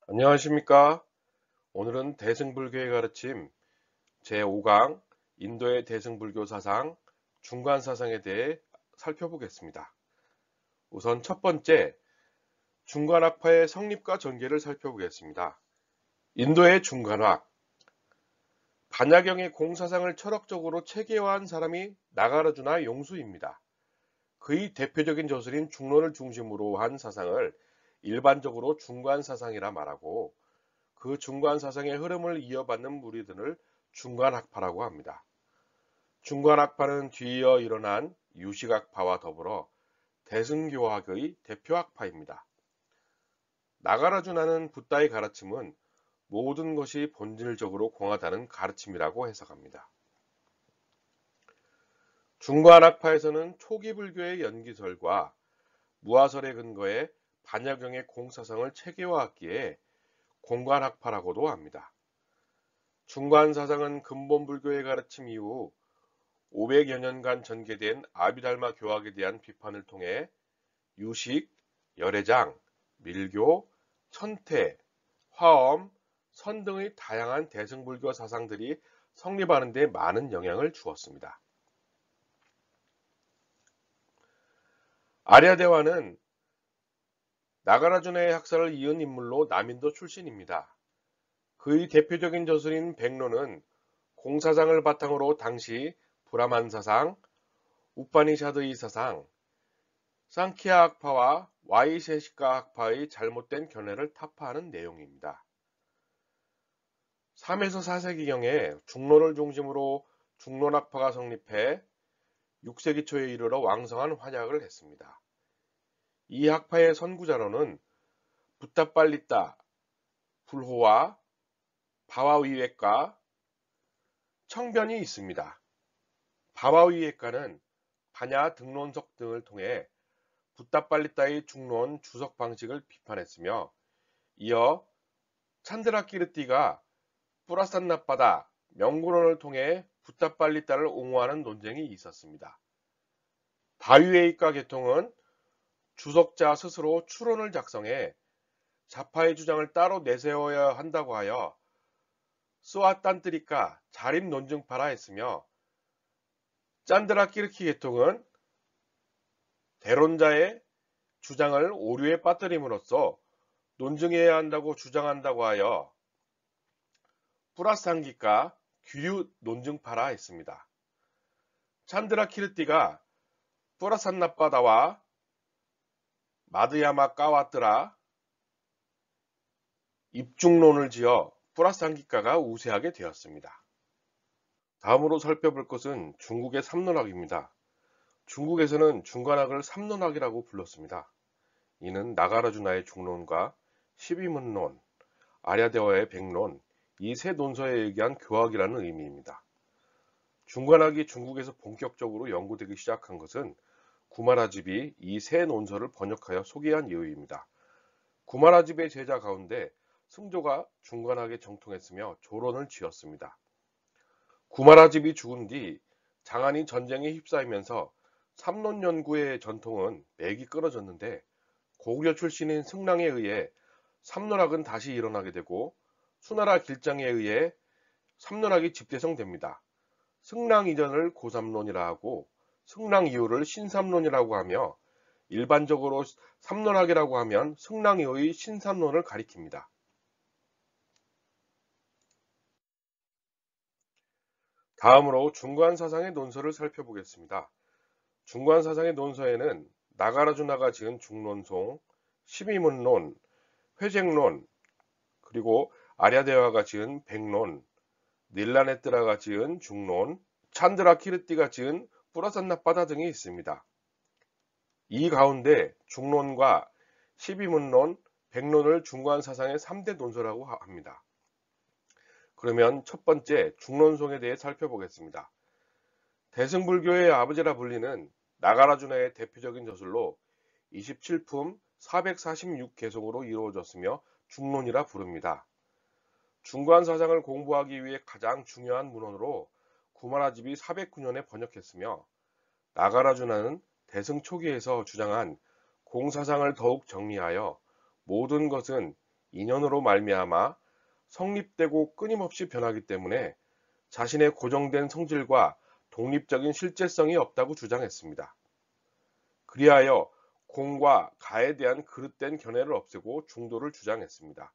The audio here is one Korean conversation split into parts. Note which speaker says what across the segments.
Speaker 1: 안녕하십니까. 오늘은 대승불교의 가르침 제5강 인도의 대승불교 사상 중간사상에 대해 살펴보겠습니다. 우선 첫 번째, 중간학파의 성립과 전개를 살펴보겠습니다. 인도의 중간학, 반야경의 공사상을 철학적으로 체계화한 사람이 나가라주나 용수입니다. 그의 대표적인 저술인 중론을 중심으로 한 사상을 일반적으로 중간사상이라 말하고, 그 중간사상의 흐름을 이어받는 무리들을 중간학파라고 합니다. 중간학파는 뒤이어 일어난 유식학파와 더불어 대승교학의 대표학파입니다. 나가라주나는 붓다의 가르침은 모든 것이 본질적으로 공하다는 가르침이라고 해석합니다. 중간학파에서는 초기 불교의 연기설과 무아설에 근거해 반야경의 공사상을 체계화했기에 공간학파라고도 합니다. 중간사상은 근본불교의 가르침 이후 500여 년간 전개된 아비달마 교학에 대한 비판을 통해 유식, 열애장, 밀교, 천태, 화엄, 선 등의 다양한 대승불교 사상들이 성립하는 데 많은 영향을 주었습니다. 아랴대와는 나가라주나의 학사를 이은 인물로 남인도 출신입니다. 그의 대표적인 저술인 백론은 공사상을 바탕으로 당시 브라만 사상, 우파니샤드의 사상, 상키아 학파와 와이세시카 학파의 잘못된 견해를 타파하는 내용입니다. 3에서 4세기경에 중론을 중심으로 중론학파가 성립해 6세기 초에 이르러 왕성한 활약을 했습니다. 이 학파의 선구자로는 붓다빨리따, 불호와 바와위외가, 청변이 있습니다. 바와위외가는 반야 등론석 등을 통해 붓다빨리따의 중론 주석 방식을 비판했으며, 이어 찬드라키르띠가 뿌라산나빠다 명구론을 통해 붓다빨리따를 옹호하는 논쟁이 있었습니다. 바위웨이가 계통은 주석자 스스로 추론을 작성해 자파의 주장을 따로 내세워야 한다고 하여 스와탄트리카 자립 논증파라 했으며, 짠드라키르키 계통은 대론자의 주장을 오류에 빠뜨림으로써 논증해야 한다고 주장한다고 하여 뿌라상기카 규류 논증파라 했습니다. 찬드라키르띠가 뿌라산나빠다와 마드야마 까와뜨라 입중론을 지어 뿌라상기카가 우세하게 되었습니다. 다음으로 살펴볼 것은 중국의 삼론학입니다. 중국에서는 중간학을 삼론학이라고 불렀습니다. 이는 나가라주나의 중론과 12문론, 아랴대와의 백론, 이 세 논서에 의한 교학이라는 의미입니다. 중간학이 중국에서 본격적으로 연구되기 시작한 것은 구마라집이 이 세 논서를 번역하여 소개한 이유입니다. 구마라집의 제자 가운데 승조가 중간학에 정통했으며 조론을 지었습니다. 구마라집이 죽은 뒤 장안이 전쟁에 휩싸이면서 삼론 연구의 전통은 맥이 끊어졌는데, 고구려 출신인 승랑에 의해 삼론학은 다시 일어나게 되고, 수나라 길장에 의해 삼론학이 집대성됩니다. 승랑 이전을 고삼론이라 하고 승랑 이후를 신삼론이라고 하며, 일반적으로 삼론학이라고 하면 승랑 이후의 신삼론을 가리킵니다. 다음으로 중간사상의 논서를 살펴보겠습니다. 중간사상의 논서에는 나가라주나가 지은 중론송, 12문론, 회쟁론, 그리고 아랴대와가 지은 백론, 닐라네뜨라가 지은 중론, 찬드라키르띠가 지은 뿌라산나빠다 등이 있습니다. 이 가운데 중론과 12문론, 백론을 중간사상의 3대 논서라고 합니다. 그러면 첫 번째 중론송에 대해 살펴보겠습니다. 대승불교의 아버지라 불리는 나가라주나의 대표적인 저술로 27품 446개송으로 이루어졌으며 중론이라 부릅니다. 중관사상을 공부하기 위해 가장 중요한 문헌으로 구마라집이 409년에 번역했으며 나가라주나는 대승 초기에서 주장한 공사상을 더욱 정리하여 모든 것은 인연으로 말미암아 성립되고 끊임없이 변하기 때문에 자신의 고정된 성질과 독립적인 실제성이 없다고 주장했습니다. 그리하여 공과 가에 대한 그릇된 견해를 없애고 중도를 주장했습니다.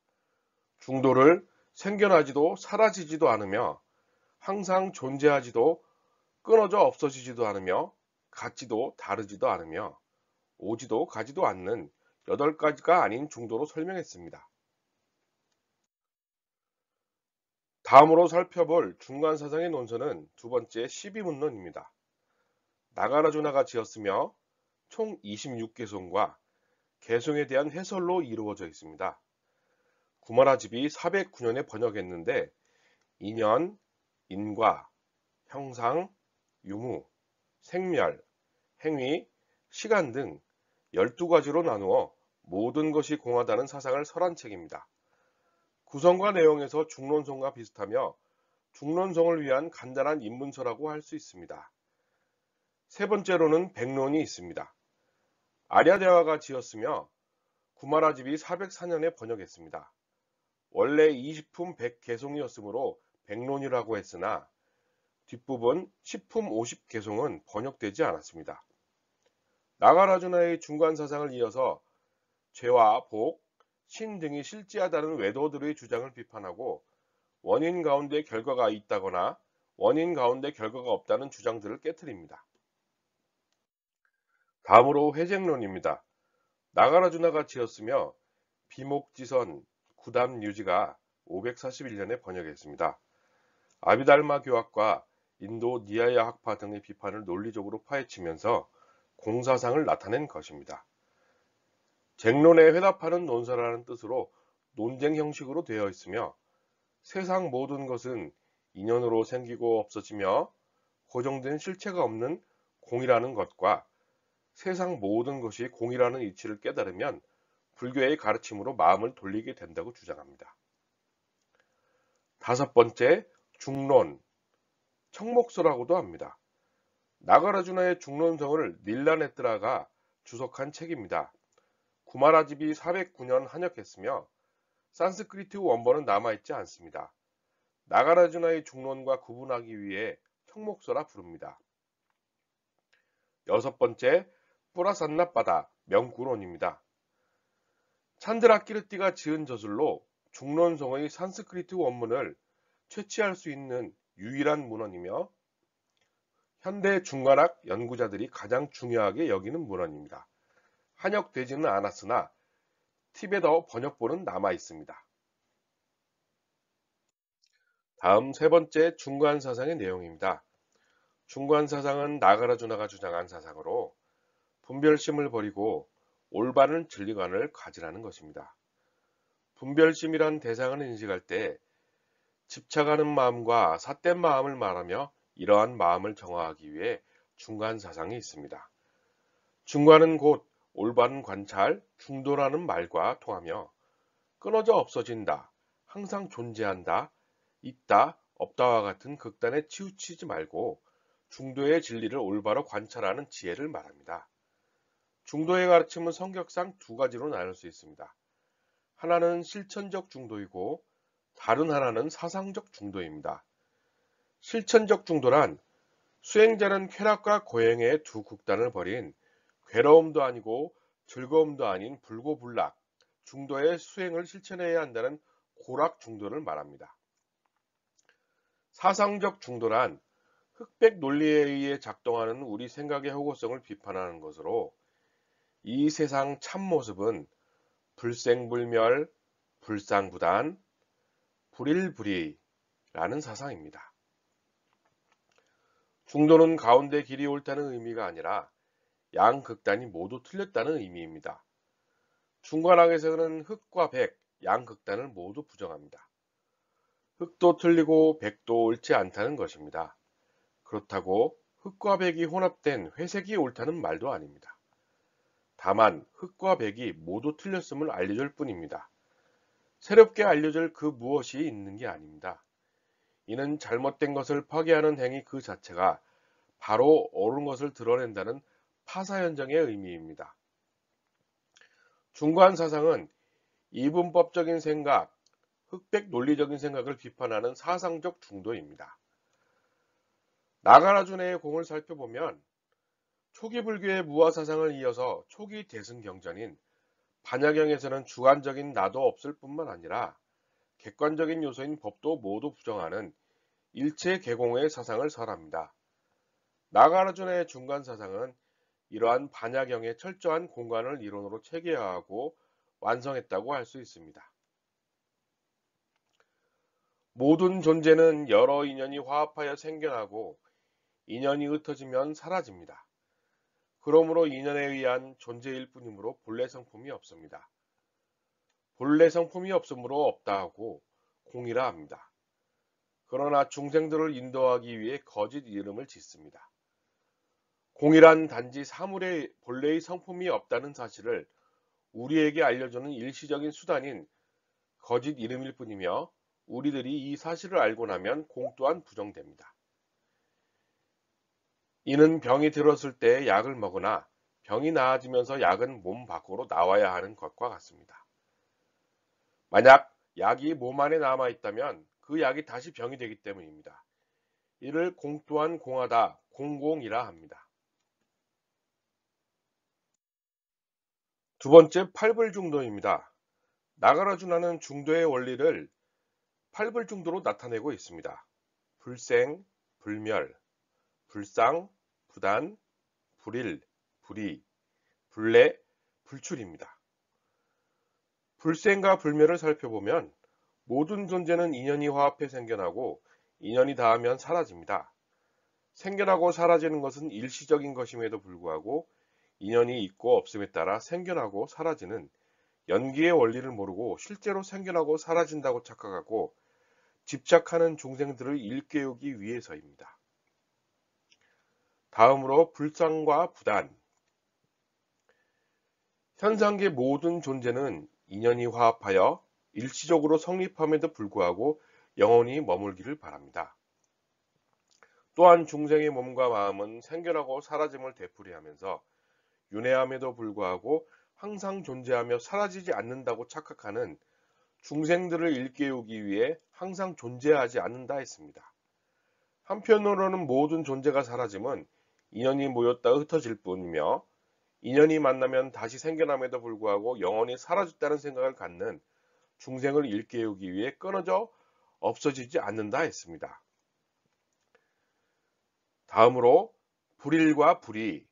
Speaker 1: 중도를 생겨나지도 사라지지도 않으며 항상 존재하지도 끊어져 없어지지도 않으며 같지도 다르지도 않으며 오지도 가지도 않는 8가지가 아닌 중도로 설명했습니다. 다음으로 살펴볼 중간사상의 논서는 두 번째 12문론입니다. 나가라주나가 지었으며 총 26개송과 개송에 대한 해설로 이루어져 있습니다. 구마라집이 409년에 번역했는데 인연, 인과, 형상, 유무, 생멸, 행위, 시간 등 12가지로 나누어 모든 것이 공하다는 사상을 설한 책입니다. 구성과 내용에서 중론성과 비슷하며 중론성을 위한 간단한 입문서라고 할 수 있습니다. 세 번째로는 백론이 있습니다. 아랴대화가 지었으며 구마라집이 404년에 번역했습니다. 원래 20품 100개송이었으므로 백론이라고 했으나 뒷부분 10품 50개송은 번역되지 않았습니다. 나가라주나의 중간사상을 이어서 죄와 복, 신 등이 실지하다는 외도들의 주장을 비판하고 원인 가운데 결과가 있다거나 원인 가운데 결과가 없다는 주장들을 깨트립니다. 다음으로 회쟁론입니다. 나가라주나가 지었으며 비목지선 구담유지가 541년에 번역했습니다. 아비달마 교학과 인도 니아야 학파 등의 비판을 논리적으로 파헤치면서 공사상을 나타낸 것입니다. 쟁론에 회답하는 논서라는 뜻으로 논쟁 형식으로 되어 있으며 세상 모든 것은 인연으로 생기고 없어지며 고정된 실체가 없는 공이라는 것과 세상 모든 것이 공이라는 이치를 깨달으면 불교의 가르침으로 마음을 돌리게 된다고 주장합니다. 다섯 번째, 중론, 청목서라고도 합니다. 나가라주나의 중론성을 닐라네트라가 주석한 책입니다. 구마라집이 409년 한역했으며 산스크리트 원본은 남아있지 않습니다. 나가라주나의 중론과 구분하기 위해 청목서라 부릅니다. 여섯 번째, 뿌라산나바다 명구론입니다. 찬드라키르티가 지은 저술로 중론성의 산스크리트 원문을 채취할 수 있는 유일한 문헌이며 현대 중간학 연구자들이 가장 중요하게 여기는 문헌입니다. 한역되지는 않았으나 티베터 번역본은 남아 있습니다. 다음 세 번째 중관사상의 내용입니다. 중관사상은 나가라주나가 주장한 사상으로 분별심을 버리고 올바른 진리관을 가지라는 것입니다. 분별심이란 대상을 인식할 때 집착하는 마음과 삿된 마음을 말하며 이러한 마음을 정화하기 위해 중관사상이 있습니다. 중관은 곧 올바른 관찰, 중도라는 말과 통하며 끊어져 없어진다, 항상 존재한다, 있다, 없다와 같은 극단에 치우치지 말고 중도의 진리를 올바로 관찰하는 지혜를 말합니다. 중도의 가르침은 성격상 두 가지로 나눌 수 있습니다. 하나는 실천적 중도이고 다른 하나는 사상적 중도입니다. 실천적 중도란 수행자는 쾌락과 고행의 두 극단을 벌인 괴로움도 아니고 즐거움도 아닌 불고불락 중도의 수행을 실천해야 한다는 고락 중도를 말합니다. 사상적 중도란 흑백 논리에 의해 작동하는 우리 생각의 허구성을 비판하는 것으로 이 세상 참모습은 불생불멸, 불상부단, 불일불이라는 사상입니다. 중도는 가운데 길이 옳다는 의미가 아니라 양극단이 모두 틀렸다는 의미입니다. 중관학에서는 흑과 백, 양극단을 모두 부정합니다. 흑도 틀리고 백도 옳지 않다는 것입니다. 그렇다고 흑과 백이 혼합된 회색이 옳다는 말도 아닙니다. 다만 흑과 백이 모두 틀렸음을 알려줄 뿐입니다. 새롭게 알려줄 그 무엇이 있는 게 아닙니다. 이는 잘못된 것을 파괴하는 행위 그 자체가 바로 옳은 것을 드러낸다는 파사현정의 의미입니다. 중간 사상은 이분법적인 생각, 흑백 논리적인 생각을 비판하는 사상적 중도입니다. 나가라주네의 공을 살펴보면 초기 불교의 무화 사상을 이어서 초기 대승경전인 반야경에서는 주관적인 나도 없을 뿐만 아니라 객관적인 요소인 법도 모두 부정하는 일체 개공의 사상을 설합니다. 나가라주네의 중간 사상은 이러한 반야경의 철저한 공간을 이론으로 체계화하고 완성했다고 할 수 있습니다. 모든 존재는 여러 인연이 화합하여 생겨나고 인연이 흩어지면 사라집니다. 그러므로 인연에 의한 존재일 뿐이므로 본래 성품이 없습니다. 본래 성품이 없으므로 없다 하고 공이라 합니다. 그러나 중생들을 인도하기 위해 거짓 이름을 짓습니다. 공이란 단지 사물의 본래의 성품이 없다는 사실을 우리에게 알려주는 일시적인 수단인 거짓 이름일 뿐이며 우리들이 이 사실을 알고 나면 공 또한 부정됩니다. 이는 병이 들었을 때 약을 먹으나 병이 나아지면서 약은 몸 밖으로 나와야 하는 것과 같습니다. 만약 약이 몸 안에 남아 있다면 그 약이 다시 병이 되기 때문입니다. 이를 공 또한 공하다, 공공이라 합니다. 두 번째, 팔불중도입니다. 나가라주나는 중도의 원리를 팔불중도로 나타내고 있습니다. 불생, 불멸, 불상, 부단, 불일, 불이, 불례, 불출입니다. 불생과 불멸을 살펴보면 모든 존재는 인연이 화합해 생겨나고 인연이 닿으면 사라집니다. 생겨나고 사라지는 것은 일시적인 것임에도 불구하고 인연이 있고 없음에 따라 생겨나고 사라지는 연기의 원리를 모르고 실제로 생겨나고 사라진다고 착각하고 집착하는 중생들을 일깨우기 위해서입니다. 다음으로 불상과 부단. 현상계 모든 존재는 인연이 화합하여 일시적으로 성립함에도 불구하고 영원히 머물기를 바랍니다. 또한 중생의 몸과 마음은 생겨나고 사라짐을 되풀이하면서 윤회함에도 불구하고 항상 존재하며 사라지지 않는다고 착각하는 중생들을 일깨우기 위해 항상 존재하지 않는다 했습니다. 한편으로는 모든 존재가 사라짐은 인연이 모였다 흩어질 뿐이며 인연이 만나면 다시 생겨남에도 불구하고 영원히 사라졌다는 생각을 갖는 중생을 일깨우기 위해 끊어져 없어지지 않는다 했습니다. 다음으로 불일과 불이.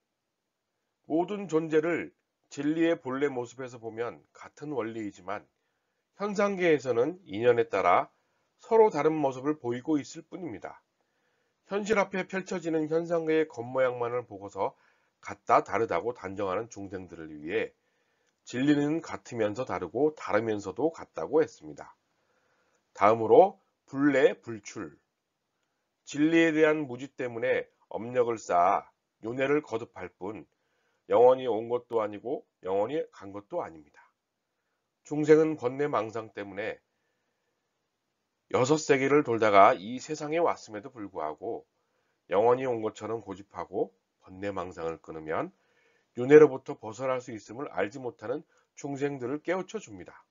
Speaker 1: 모든 존재를 진리의 본래 모습에서 보면 같은 원리이지만 현상계에서는 인연에 따라 서로 다른 모습을 보이고 있을 뿐입니다. 현실 앞에 펼쳐지는 현상계의 겉모양만을 보고서 같다 다르다고 단정하는 중생들을 위해 진리는 같으면서 다르고 다르면서도 같다고 했습니다. 다음으로 불례 불출. 진리에 대한 무지 때문에 업력을 쌓아 윤회를 거듭할 뿐 영원히 온 것도 아니고 영원히 간 것도 아닙니다. 중생은 번뇌망상 때문에 6세기를 돌다가 이 세상에 왔음에도 불구하고 영원히 온 것처럼 고집하고 번뇌망상을 끊으면 윤회로부터 벗어날 수 있음을 알지 못하는 중생들을 깨우쳐 줍니다.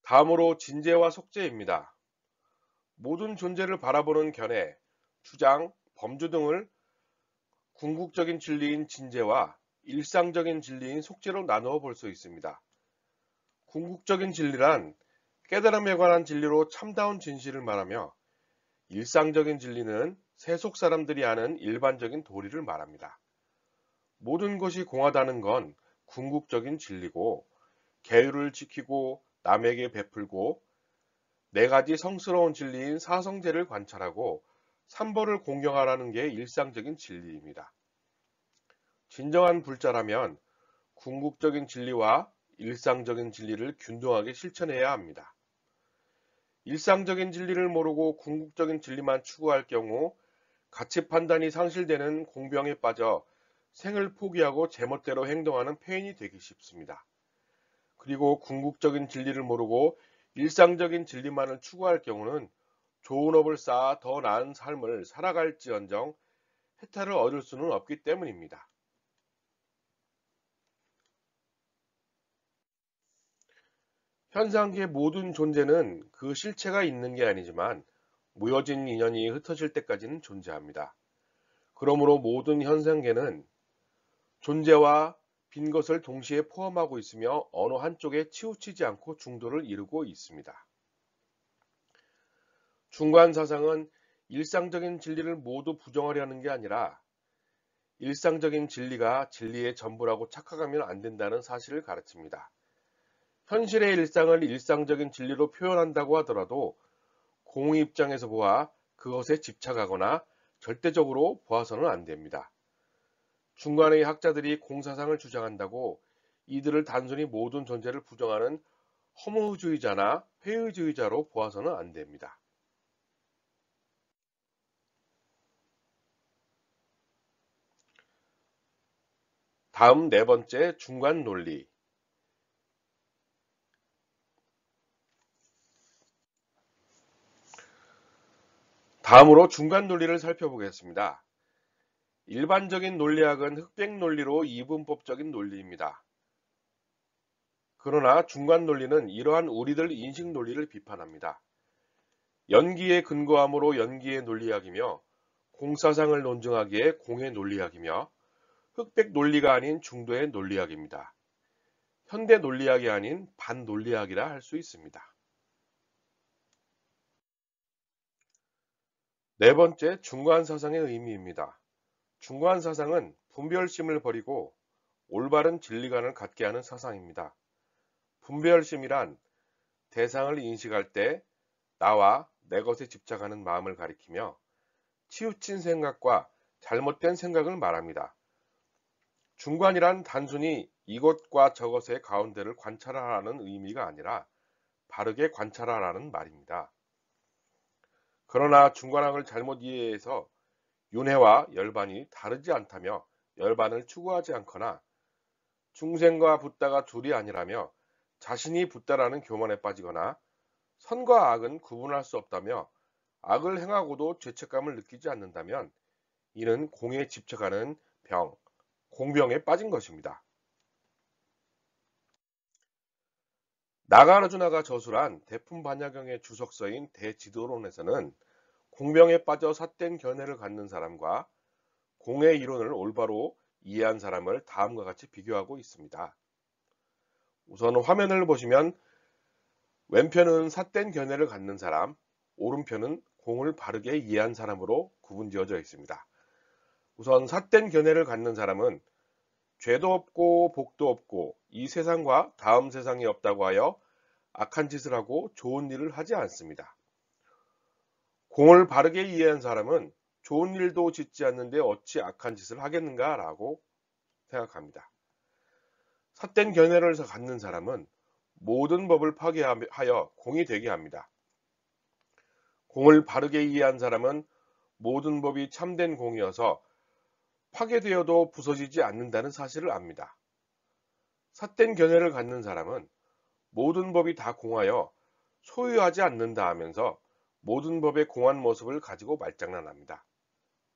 Speaker 1: 다음으로 진재와 속재입니다. 모든 존재를 바라보는 견해, 주장, 범주 등을 궁극적인 진리인 진재와 일상적인 진리인 속재로 나누어 볼 수 있습니다. 궁극적인 진리란 깨달음에 관한 진리로 참다운 진실을 말하며 일상적인 진리는 세속 사람들이 아는 일반적인 도리를 말합니다. 모든 것이 공하다는 건 궁극적인 진리고 계율을 지키고 남에게 베풀고 네 가지 성스러운 진리인 사성제를 관찰하고 삼벌을 공경하라는 게 일상적인 진리입니다. 진정한 불자라면 궁극적인 진리와 일상적인 진리를 균등하게 실천해야 합니다. 일상적인 진리를 모르고 궁극적인 진리만 추구할 경우 가치 판단이 상실되는 공병에 빠져 생을 포기하고 제멋대로 행동하는 폐인이 되기 쉽습니다. 그리고 궁극적인 진리를 모르고 일상적인 진리만을 추구할 경우는 좋은 업을 쌓아 더 나은 삶을 살아갈지언정 해탈을 얻을 수는 없기 때문입니다. 현상계의 모든 존재는 그 실체가 있는 게 아니지만 무뎌진 인연이 흩어질 때까지는 존재합니다. 그러므로 모든 현상계는 존재와 빈 것을 동시에 포함하고 있으며 어느 한쪽에 치우치지 않고 중도를 이루고 있습니다. 중간 사상은 일상적인 진리를 모두 부정하려는 게 아니라 일상적인 진리가 진리의 전부라고 착각하면 안 된다는 사실을 가르칩니다. 현실의 일상을 일상적인 진리로 표현한다고 하더라도 공의 입장에서 보아 그것에 집착하거나 절대적으로 보아서는 안 됩니다. 중간의 학자들이 공사상을 주장한다고 이들을 단순히 모든 존재를 부정하는 허무주의자나 회의주의자로 보아서는 안 됩니다. 다음 네 번째 중간 논리. 다음으로 중간 논리를 살펴보겠습니다. 일반적인 논리학은 흑백 논리로 이분법적인 논리입니다. 그러나 중간 논리는 이러한 우리들 인식 논리를 비판합니다. 연기의 근거함으로 연기의 논리학이며 공사상을 논증하기에 공의 논리학이며 흑백 논리가 아닌 중도의 논리학입니다. 현대 논리학이 아닌 반논리학이라 할 수 있습니다. 네 번째, 중간 사상의 의미입니다. 중간 사상은 분별심을 버리고 올바른 진리관을 갖게 하는 사상입니다. 분별심이란 대상을 인식할 때 나와 내 것에 집착하는 마음을 가리키며 치우친 생각과 잘못된 생각을 말합니다. 중간이란 단순히 이것과 저것의 가운데를 관찰하라는 의미가 아니라 바르게 관찰하라는 말입니다. 그러나 중간학을 잘못 이해해서 윤회와 열반이 다르지 않다며 열반을 추구하지 않거나 중생과 붓다가 둘이 아니라며 자신이 붓다라는 교만에 빠지거나 선과 악은 구분할 수 없다며 악을 행하고도 죄책감을 느끼지 않는다면 이는 공에 집착하는 병, 공병에 빠진 것입니다. 나가르주나가 저술한 대품반야경의 주석서인 대지도론에서는 공병에 빠져 삿된 견해를 갖는 사람과 공의 이론을 올바로 이해한 사람을 다음과 같이 비교하고 있습니다. 우선 화면을 보시면 왼편은 삿된 견해를 갖는 사람, 오른편은 공을 바르게 이해한 사람으로 구분지어져 있습니다. 우선 삿된 견해를 갖는 사람은 죄도 없고 복도 없고 이 세상과 다음 세상이 없다고 하여 악한 짓을 하고 좋은 일을 하지 않습니다. 공을 바르게 이해한 사람은 좋은 일도 짓지 않는데 어찌 악한 짓을 하겠는가 라고 생각합니다. 삿된 견해를 갖는 사람은 모든 법을 파괴하여 공이 되게 합니다. 공을 바르게 이해한 사람은 모든 법이 참된 공이어서 파괴되어도 부서지지 않는다는 사실을 압니다. 삿된 견해를 갖는 사람은 모든 법이 다 공하여 소유하지 않는다 하면서 모든 법의 공한 모습을 가지고 말장난합니다.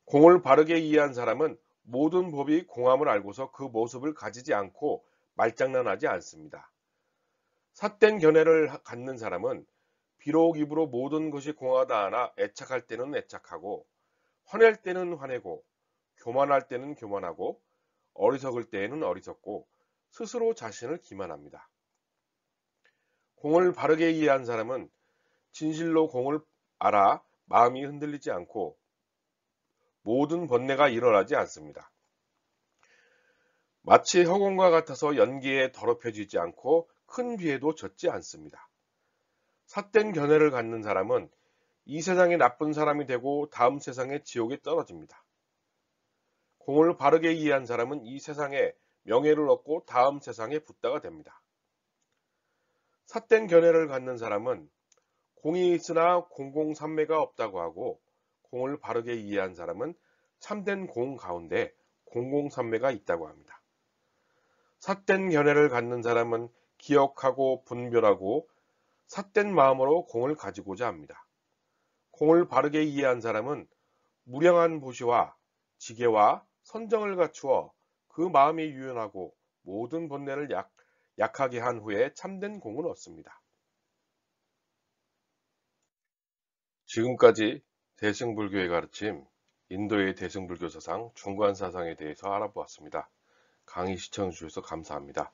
Speaker 1: 공을 바르게 이해한 사람은 모든 법이 공함을 알고서 그 모습을 가지지 않고 말장난하지 않습니다. 삿된 견해를 갖는 사람은 비록 입으로 모든 것이 공하다 하나 애착할 때는 애착하고 화낼 때는 화내고 교만할 때는 교만하고 어리석을 때에는 어리석고 스스로 자신을 기만합니다. 공을 바르게 이해한 사람은 진실로 공을 알아 마음이 흔들리지 않고 모든 번뇌가 일어나지 않습니다. 마치 허공과 같아서 연기에 더럽혀지지 않고 큰 비에도 젖지 않습니다. 삿된 견해를 갖는 사람은 이 세상에 나쁜 사람이 되고 다음 세상에 지옥에 떨어집니다. 공을 바르게 이해한 사람은 이 세상에 명예를 얻고 다음 세상에 붓다가 됩니다. 삿된 견해를 갖는 사람은 공이 있으나 공공삼매가 없다고 하고 공을 바르게 이해한 사람은 참된 공 가운데 공공삼매가 있다고 합니다. 삿된 견해를 갖는 사람은 기억하고 분별하고 삿된 마음으로 공을 가지고자 합니다. 공을 바르게 이해한 사람은 무량한 보시와 지혜와 선정을 갖추어 그 마음이 유연하고 모든 번뇌를 약하게 한 후에 참된 공을 얻습니다. 지금까지 대승불교의 가르침, 인도의 대승불교 사상, 중관 사상에 대해서 알아보았습니다. 강의 시청해 주셔서 감사합니다.